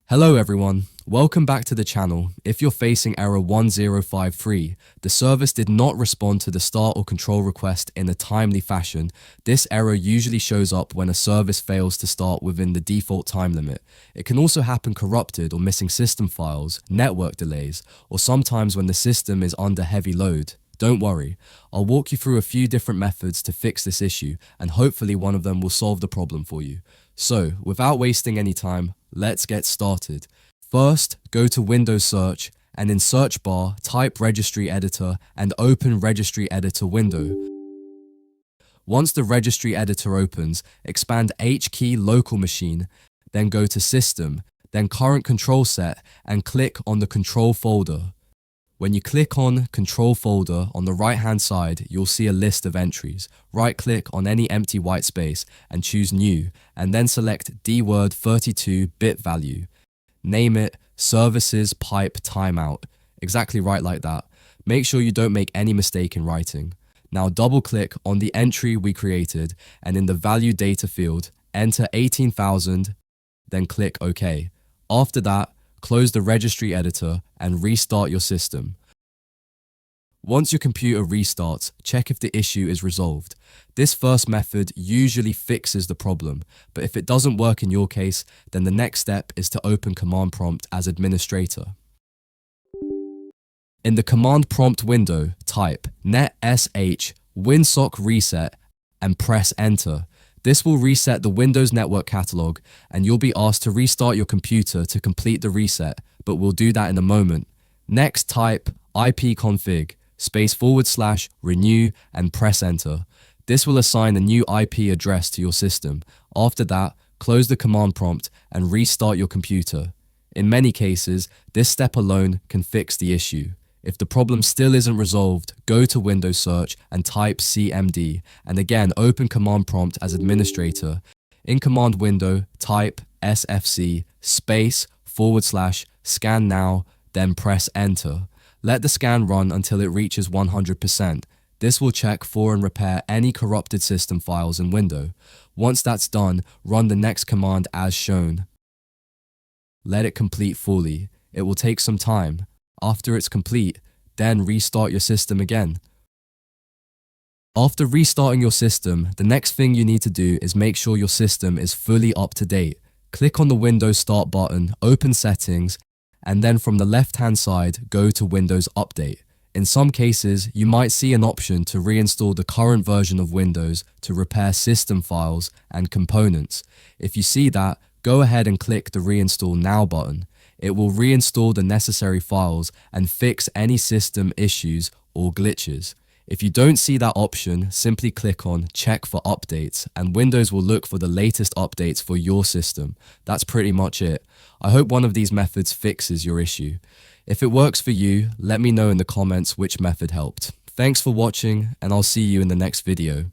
Hello everyone, welcome back to the channel. If you're facing error 1053, the service did not respond to the start or control request in a timely fashion. This error usually shows up when a service fails to start within the default time limit. It can also happen corrupted or missing system files, network delays, or sometimes when the system is under heavy load. Don't worry, I'll walk you through a few different methods to fix this issue, and hopefully one of them will solve the problem for you. So, without wasting any time, let's get started. First, go to Windows Search, and in search bar, type Registry Editor and open Registry Editor window. Once the Registry Editor opens, expand H key Local Machine, then go to System, then Current Control Set, and click on the Control folder. When you click on Control Folder on the right-hand side, you'll see a list of entries. Right-click on any empty white space and choose New, and then select DWORD 32-bit value. Name it ServicesPipeTimeout. Exactly right like that. Make sure you don't make any mistake in writing. Now double-click on the entry we created, and in the Value Data field, enter 18,000, then click OK. After that, close the registry editor and restart your system. Once your computer restarts, check if the issue is resolved. This first method usually fixes the problem, but if it doesn't work in your case, then the next step is to open Command Prompt as administrator. In the Command Prompt window, type netsh winsock reset and press enter. This will reset the Windows Network Catalog, and you'll be asked to restart your computer to complete the reset, but we'll do that in a moment. Next, type ipconfig /renew and press enter. This will assign a new IP address to your system. After that, close the command prompt and restart your computer. In many cases, this step alone can fix the issue. If the problem still isn't resolved, go to Windows Search and type CMD, and again open Command Prompt as administrator. In Command Window, type SFC /scan now, then press Enter. Let the scan run until it reaches 100%. This will check for and repair any corrupted system files in Windows. Once that's done, run the next command as shown. Let it complete fully. It will take some time. After it's complete, then restart your system again. After restarting your system, the next thing you need to do is make sure your system is fully up to date. Click on the Windows Start button, open Settings, and then from the left-hand side, go to Windows Update. In some cases, you might see an option to reinstall the current version of Windows to repair system files and components. If you see that, go ahead and click the Reinstall Now button. It will reinstall the necessary files and fix any system issues or glitches. If you don't see that option, simply click on Check for Updates and Windows will look for the latest updates for your system. That's pretty much it. I hope one of these methods fixes your issue. If it works for you, let me know in the comments which method helped. Thanks for watching, and I'll see you in the next video.